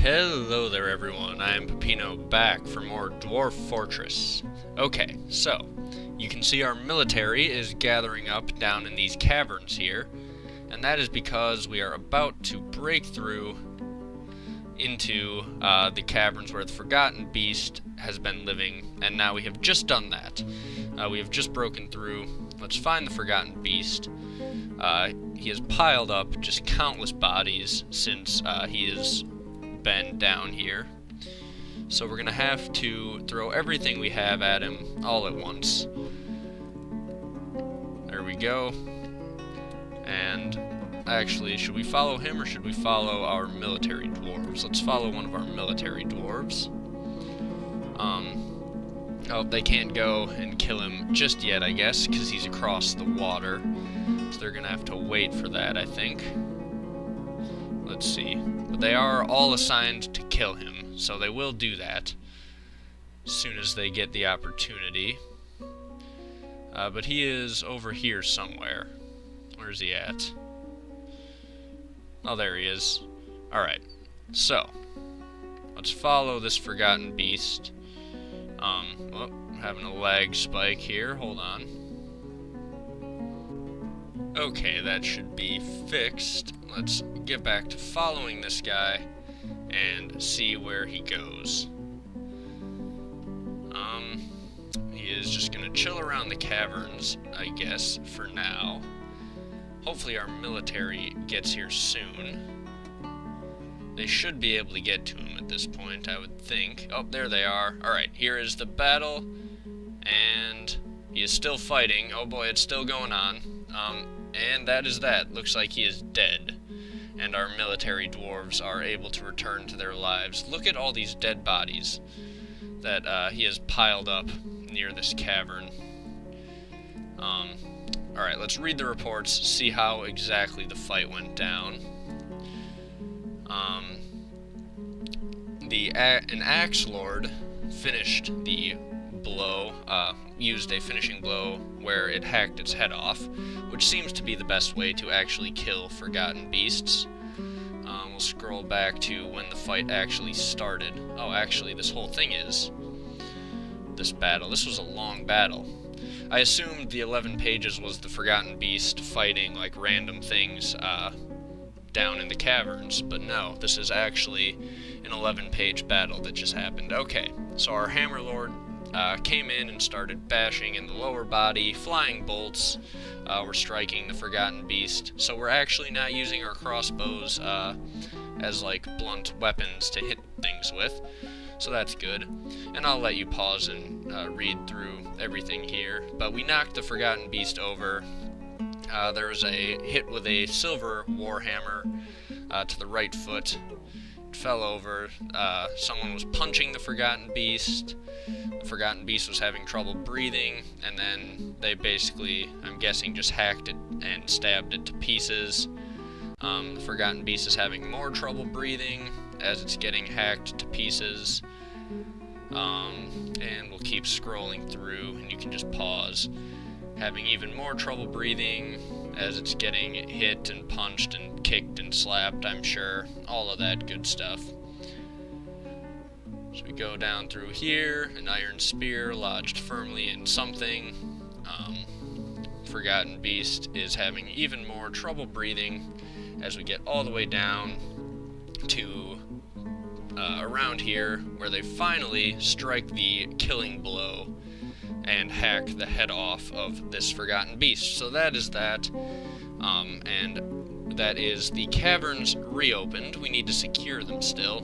Hello there everyone, I am Pepino back for more Dwarf Fortress. Okay, so, you can see our military is gathering up down in these caverns here, and that is because we are about to break through into the caverns where the Forgotten Beast has been living, and now we have just done that. We have just broken through. Let's find the Forgotten Beast. He has piled up just countless bodies since he has been down here. So we're gonna have to throw everything we have at him all at once. There we go. And actually, should we follow him or should we follow our military dwarves? Let's follow one of our military dwarves. Oh, they can't go and kill him just yet, I guess, because he's across the water. So they're gonna have to wait for that, I think. Let's see. But they are all assigned to kill him, so they will do that as soon as they get the opportunity. But he is over here somewhere. Where's he at? Oh, there he is. Alright, so let's follow this Forgotten Beast. Oh, having a lag spike here. Hold on. Okay, that should be fixed. Let's get back to following this guy and see where he goes. He is just gonna chill around the caverns, I guess, for now. Hopefully our military gets here soon. They should be able to get to him at this point, I would think. Oh, there they are. Alright, here is the battle, and he is still fighting. Oh boy, it's still going on. And that is that. Looks like he is dead. And our military dwarves are able to return to their lives. Look at all these dead bodies that he has piled up near this cavern. Alright, let's read the reports, see how exactly the fight went down. An axe lord finished the blow, used a finishing blow where it hacked its head off, which seems to be the best way to actually kill Forgotten Beasts. We'll scroll back to when the fight actually started. Oh, actually, this whole thing is this battle. This was a long battle. I assumed the 11 pages was the Forgotten Beast fighting like random things down in the caverns, but no, this is actually an 11-page battle that just happened. Okay, so our Hammer Lord came in and started bashing in the lower body. Flying bolts were striking the Forgotten Beast, so we're actually not using our crossbows as like blunt weapons to hit things with, so that's good. And I'll let you pause and read through everything here. But we knocked the Forgotten Beast over. There was a hit with a silver warhammer to the right foot. It fell over. Someone was punching the Forgotten Beast. The Forgotten Beast was having trouble breathing, and then they basically, I'm guessing, just hacked it and stabbed it to pieces. The Forgotten Beast is having more trouble breathing as it's getting hacked to pieces. And we'll keep scrolling through, and you can just pause. Having even more trouble breathing as it's getting hit and punched and kicked and slapped, I'm sure. All of that good stuff. So we go down through here, an iron spear lodged firmly in something. Forgotten Beast is having even more trouble breathing as we get all the way down to around here, where they finally strike the killing blow and hack the head off of this Forgotten Beast. So that is that, and that is the caverns reopened. We need to secure them still,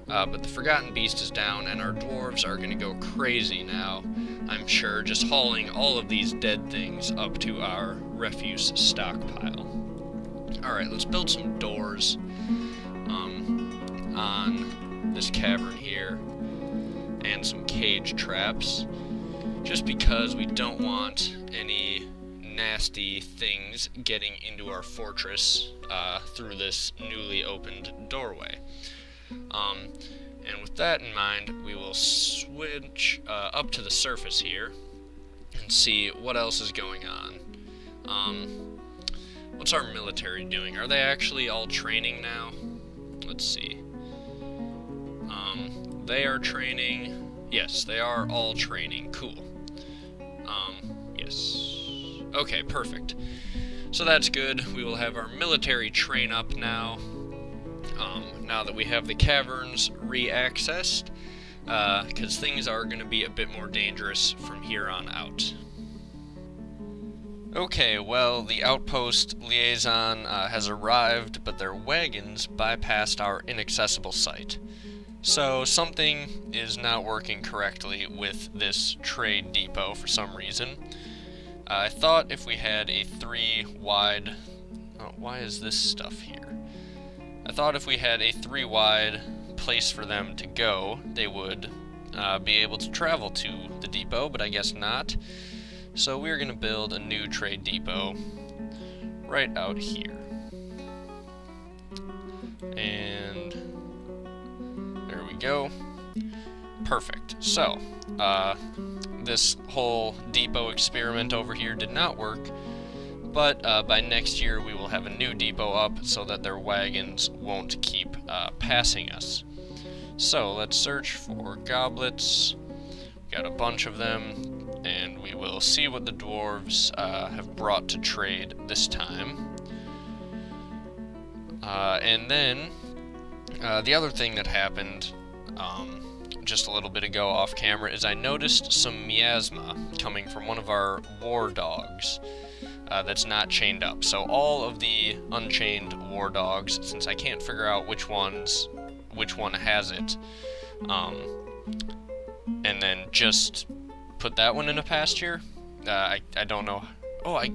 but the Forgotten Beast is down, and our dwarves are going to go crazy now, I'm sure, just hauling all of these dead things up to our refuse stockpile. Alright, let's build some doors on this cavern here, and some cage traps, just because we don't want any nasty things getting into our fortress through this newly opened doorway. And with that in mind, we will switch up to the surface here and see what else is going on. What's our military doing? Are they actually all training now? Let's see. They are training. Yes, they are all training. Cool. Yes. Okay, perfect. So that's good. We will have our military train up now. Now that we have the caverns re-accessed, because things are going to be a bit more dangerous from here on out. Okay, well, the outpost liaison has arrived, but their wagons bypassed our inaccessible site. So something is not working correctly with this trade depot for some reason. I thought if we had a 3-wide... Oh, why is this stuff here? I thought if we had a 3-wide place for them to go, they would be able to travel to the depot, but I guess not. So we're going to build a new trade depot right out here. And there we go. Perfect. So, this whole depot experiment over here did not work, but by next year we will have a new depot up so that their wagons won't keep passing us. So let's search for goblets. We got a bunch of them, and we will see what the dwarves have brought to trade this time. And then the other thing that happened just a little bit ago off camera is I noticed some miasma coming from one of our war dogs that's not chained up. So all of the unchained war dogs, since I can't figure out which one has it, and then just put that one in a pasture. I don't know. Oh, I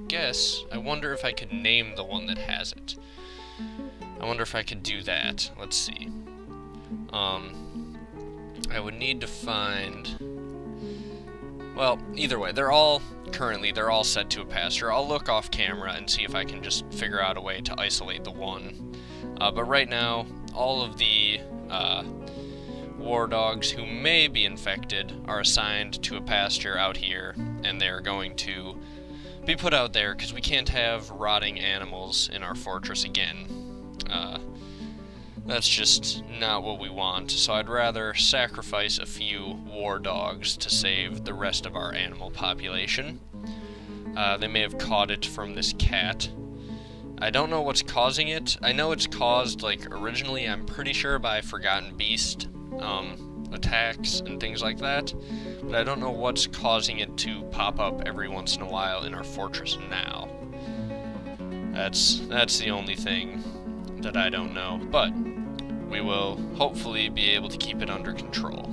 wonder if I could name the one that has it. I wonder if I could do that. Let's see. I would need to find... Well, either way, they're all set to a pasture. I'll look off camera and see if I can just figure out a way to isolate the one. But right now, all of the war dogs who may be infected are assigned to a pasture out here, and they're going to be put out there because we can't have rotting animals in our fortress again. That's just not what we want, so I'd rather sacrifice a few war dogs to save the rest of our animal population. They may have caught it from this cat. I don't know what's causing it. I know it's caused, like, originally, I'm pretty sure, by Forgotten Beast attacks and things like that, but I don't know what's causing it to pop up every once in a while in our fortress now. That's the only thing that I don't know, but we will hopefully be able to keep it under control.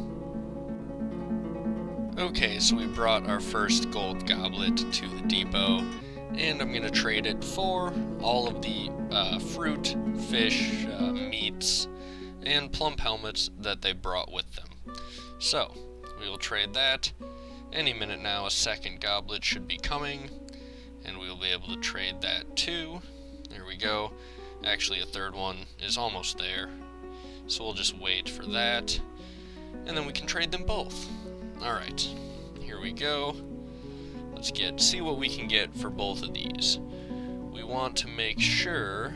Okay, so we brought our first gold goblet to the depot, and I'm going to trade it for all of the fruit, fish, meats, and plump helmets that they brought with them. So, we will trade that. Any minute now, a second goblet should be coming, and we will be able to trade that too. There we go. Actually, a third one is almost there, so we'll just wait for that, and then we can trade them both. Alright, here we go. Let's see what we can get for both of these. We want to make sure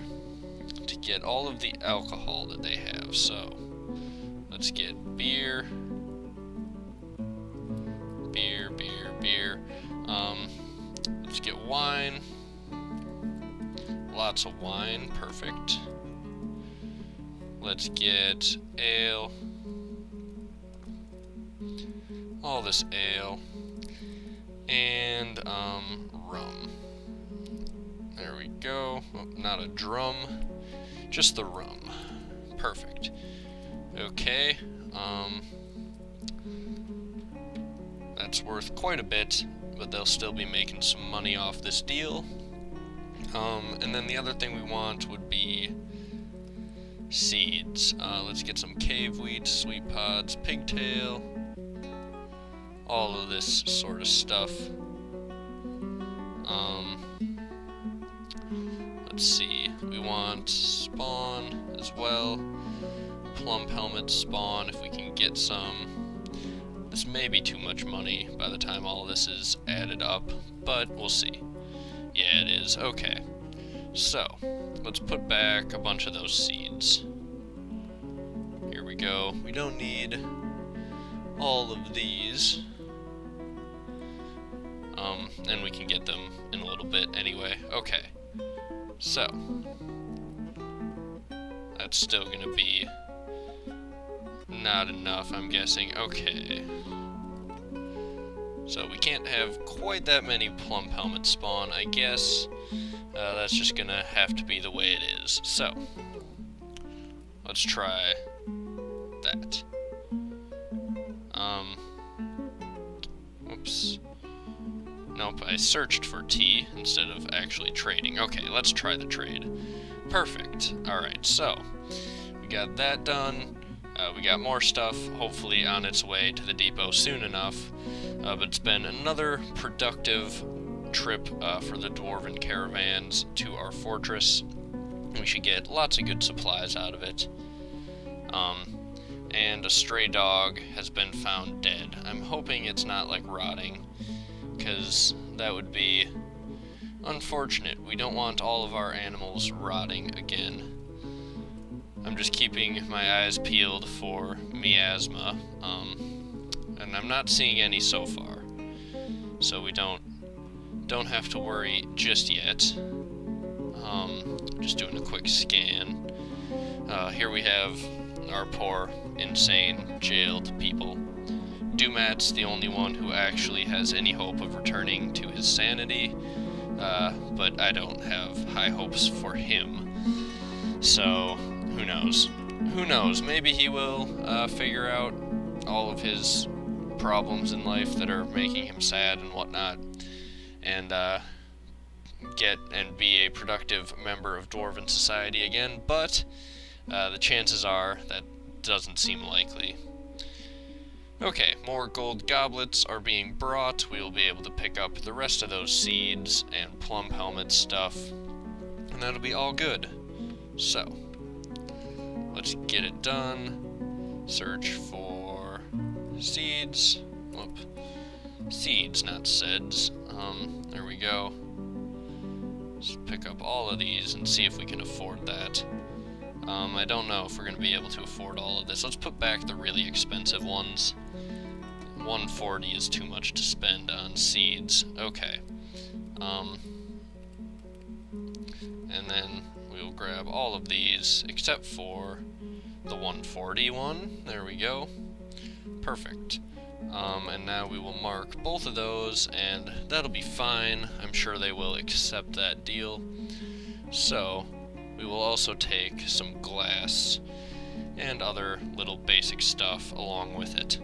to get all of the alcohol that they have, so let's get beer. Let's get wine. Lots of wine, perfect. Let's get ale. All this ale. And, rum. There we go. Oh, not a drum, just the rum. Perfect. Okay, that's worth quite a bit, but they'll still be making some money off this deal. And then the other thing we want would be seeds. Let's get some cave wheat, sweet pods, pigtail, all of this sort of stuff. Let's see, we want spawn as well, plump helmet spawn if we can get some. This may be too much money by the time all of this is added up, but we'll see. Yeah, it is. Okay. So, let's put back a bunch of those seeds. Here we we go. We don't need all of these. And we can get them in a little bit anyway. Okay. So. That's still gonna be not enough, I'm guessing. Okay. So we can't have quite that many plum helmets spawn, I guess. That's just gonna have to be the way it is. So, let's try that. Oops. Nope, I searched for tea instead of actually trading. Okay, let's try the trade. Perfect. Alright, so, we got that done. We got more stuff, hopefully on its way to the depot soon enough. But it's been another productive trip for the Dwarven Caravans to our fortress. We should get lots of good supplies out of it. And a stray dog has been found dead. I'm hoping it's not like rotting, because that would be unfortunate. We don't want all of our animals rotting again. I'm just keeping my eyes peeled for miasma, and I'm not seeing any so far, so we don't have to worry just yet. Just doing a quick scan. Here we have our poor, insane, jailed people. Dumat's the only one who actually has any hope of returning to his sanity, but I don't have high hopes for him. So, who knows? Who knows? Maybe he will figure out all of his problems in life that are making him sad and whatnot, and get and be a productive member of Dwarven society again, but the chances are that doesn't seem likely. Okay, more gold goblets are being brought. We will be able to pick up the rest of those seeds and plum helmet stuff, and that'll be all good. So, let's get it done. Search for seeds. Whoop. Seeds, not seds. There we go. Let's pick up all of these and see if we can afford that. I don't know if we're going to be able to afford all of this. Let's put back the really expensive ones. 140 is too much to spend on seeds. Okay. And then we'll grab all of these, except for the 140 one. There we go. Perfect. And now we will mark both of those, and that'll be fine. I'm sure they will accept that deal. So, we will also take some glass and other little basic stuff along with it.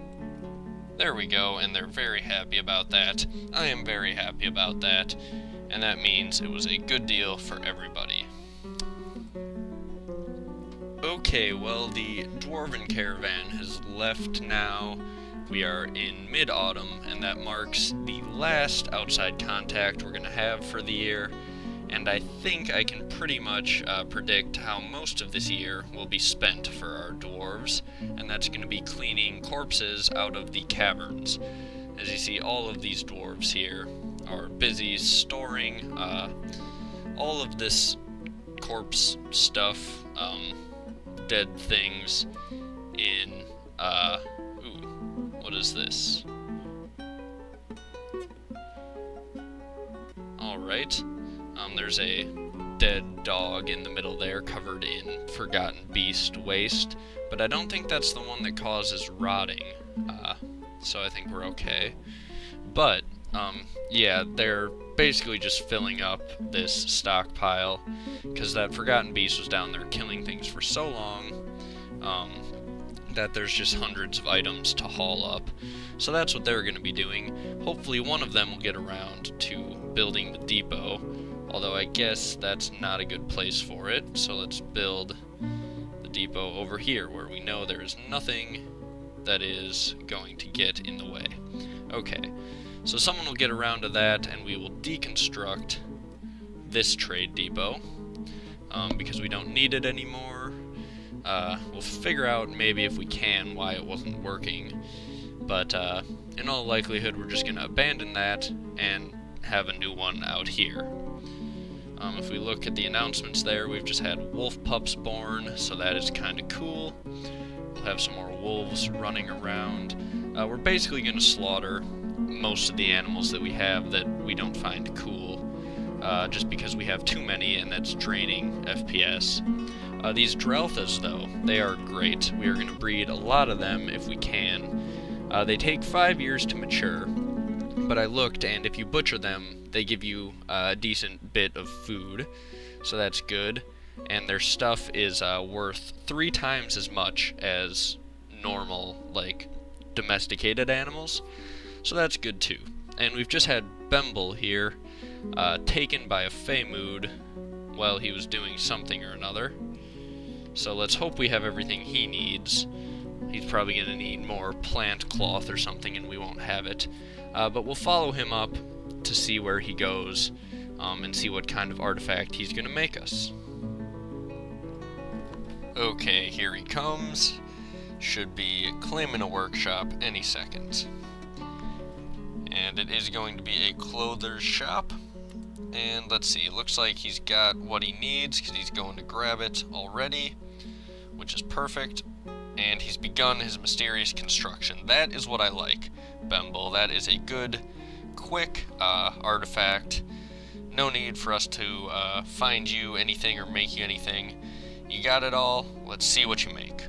There we go, and they're very happy about that. I am very happy about that, and that means it was a good deal for everybody. Okay, well, the Dwarven Caravan has left now. We are in mid-autumn, and that marks the last outside contact we're going to have for the year. And I think I can pretty much predict how most of this year will be spent for our dwarves, and that's going to be cleaning corpses out of the caverns. As you see, all of these dwarves here are busy storing all of this corpse stuff, dead things, in, what is this? Alright. There's a dead dog in the middle there, covered in forgotten beast waste, but I don't think that's the one that causes rotting, so I think we're okay. But, yeah, they're basically just filling up this stockpile, because that forgotten beast was down there killing things for so long, that there's just hundreds of items to haul up. So that's what they're going to be doing. Hopefully one of them will get around to building the depot, although I guess that's not a good place for it, so let's build the depot over here, where we know there is nothing that is going to get in the way. Okay, so someone will get around to that, and we will deconstruct this trade depot, because we don't need it anymore. We'll figure out, maybe if we can, why it wasn't working, but in all likelihood we're just going to abandon that and have a new one out here. If we look at the announcements there, we've just had wolf pups born, so that is kind of cool. We'll have some more wolves running around. We're basically going to slaughter most of the animals that we have that we don't find cool, just because we have too many and that's draining FPS. These Drelthas, though, they are great. We are going to breed a lot of them if we can. They take 5 years to mature, but I looked, and if you butcher them, they give you a decent bit of food, so that's good. And their stuff is worth 3 times as much as normal, like, domesticated animals, so that's good too. And we've just had Bemble here, taken by a Feymood while he was doing something or another. So let's hope we have everything he needs. He's probably going to need more plant cloth or something, and we won't have it. But we'll follow him up to see where he goes, and see what kind of artifact he's going to make us. Okay, here he comes. Should be Clem in a workshop any second. And it is going to be a clother's shop. And let's see, it looks like he's got what he needs because he's going to grab it already, which is perfect. And he's begun his mysterious construction. That is what I like, Bemble. That is a good, quick artifact. No need for us to find you anything or make you anything. You got it all. Let's see what you make.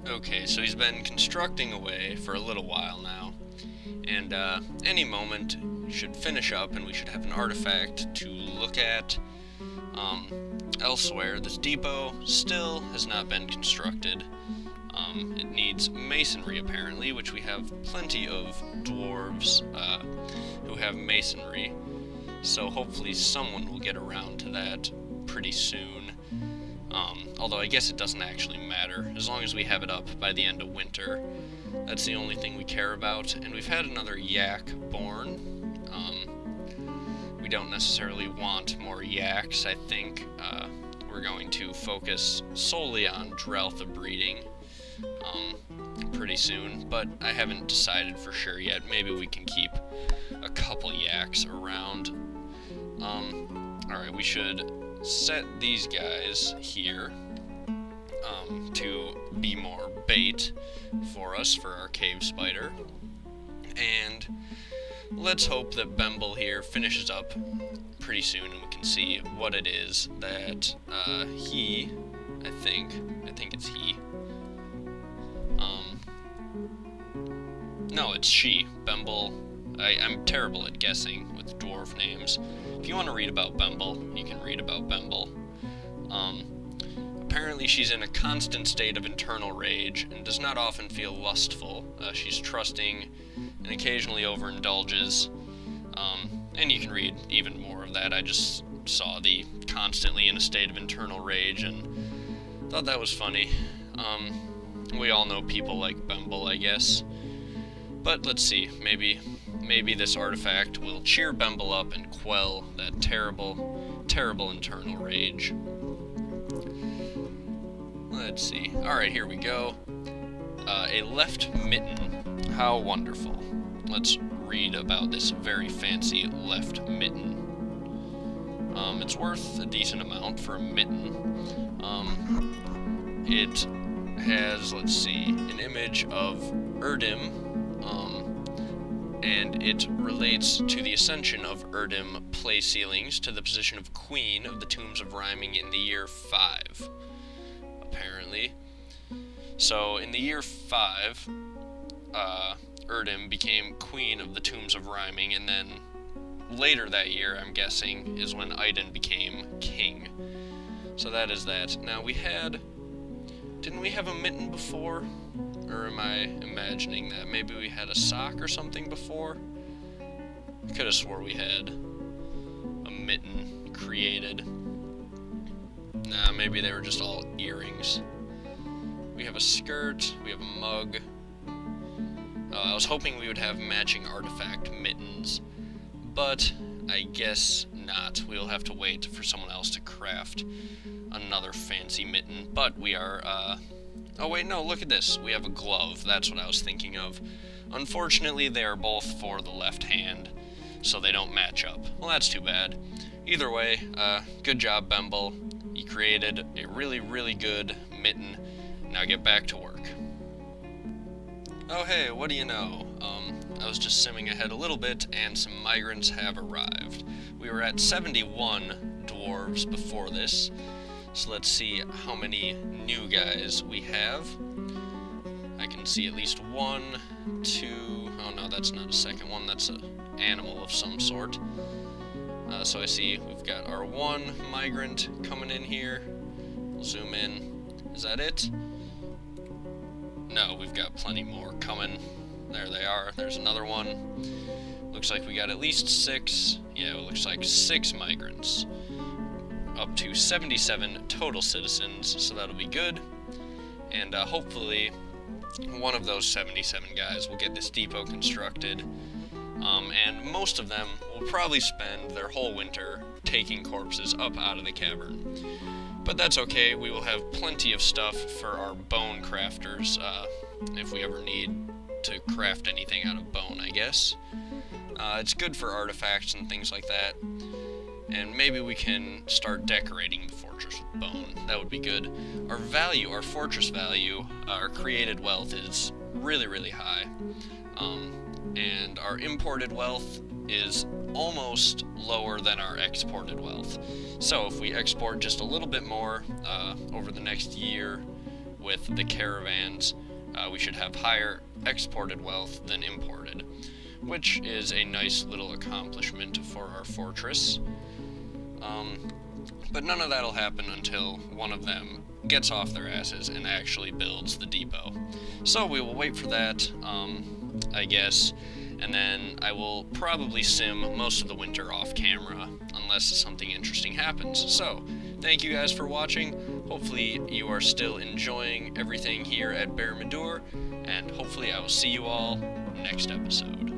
Okay, so he's been constructing away for a little while now, and any moment should finish up and we should have an artifact to look at. Elsewhere, this depot still has not been constructed. It needs masonry apparently, which we have plenty of dwarves who have masonry, so hopefully someone will get around to that pretty soon. Although I guess it doesn't actually matter, as long as we have it up by the end of winter. That's the only thing we care about, and we've had another yak born. We don't necessarily want more yaks. I think we're going to focus solely on Dreltha breeding pretty soon, but I haven't decided for sure yet. Maybe we can keep a couple yaks around. Alright, we should set these guys here to be more bait for us for our cave spider, and let's hope that Bemble here finishes up pretty soon and we can see what it is that I think it's he. No, it's she. Bemble. I'm terrible at guessing with dwarf names. If you want to read about Bemble, you can read about Bemble. Apparently she's in a constant state of internal rage and does not often feel lustful. She's trusting and occasionally overindulges. And you can read even more of that. I just saw the constantly in a state of internal rage and thought that was funny. We all know people like Bemble, I guess. But let's see, maybe this artifact will cheer Bemble up and quell that terrible, terrible internal rage. Let's see. Alright, here we go. A left mitten. How wonderful. Let's read about this very fancy left mitten. It's worth a decent amount for a mitten. It has, let's see, an image of Erdim, and it relates to the ascension of Erdim place ceilings to the position of Queen of the Tombs of Rhyming in the year 5, apparently. So, in the year 5, Erdim became Queen of the Tombs of Rhyming, and then later that year, I'm guessing, is when Iden became King. So that is that. Now, didn't we have a mitten before? Or am I imagining that? Maybe we had a sock or something before? I could have swore we had a mitten created. Nah, maybe they were just all earrings. We have a skirt, we have a mug. I was hoping we would have matching artifact mittens, but I guess not. We'll have to wait for someone else to craft another fancy mitten, but we are, oh wait, no, look at this. We have a glove. That's what I was thinking of. Unfortunately, they are both for the left hand, so they don't match up. Well, that's too bad. Either way, good job, Bemble. You created a really, really good Mitten. Now get back to work. Oh hey, what do you know? I was just simming ahead a little bit, and some migrants have arrived. We were at 71 dwarves before this, so let's see how many new guys we have. I can see at least 1, 2, oh no, that's not a second one, that's an animal of some sort. So I see we've got our 1 migrant coming in here. We'll zoom in. Is that it? No, we've got plenty more coming. There they are. There's another one. Looks like we got at least 6. Yeah, it looks like 6 migrants. Up to 77 total citizens, so that'll be good. And hopefully one of those 77 guys will get this depot constructed. And most of them will probably spend their whole winter taking corpses up out of the cavern. But that's okay, we will have plenty of stuff for our bone crafters, if we ever need to craft anything out of bone, I guess. It's good for artifacts and things like that. And maybe we can start decorating the fortress with bone. That would be good. Our value, our fortress value, our created wealth is really, really high. And our imported wealth is almost lower than our exported wealth. So if we export just a little bit more over the next year with the caravans, we should have higher exported wealth than imported, which is a nice little accomplishment for our fortress. But none of that'll happen until one of them gets off their asses and actually builds the depot. So we will wait for that, I guess, and then I will probably sim most of the winter off camera unless something interesting happens. So, thank you guys for watching. Hopefully you are still enjoying everything here at Bermidor, and hopefully I will see you all next episode.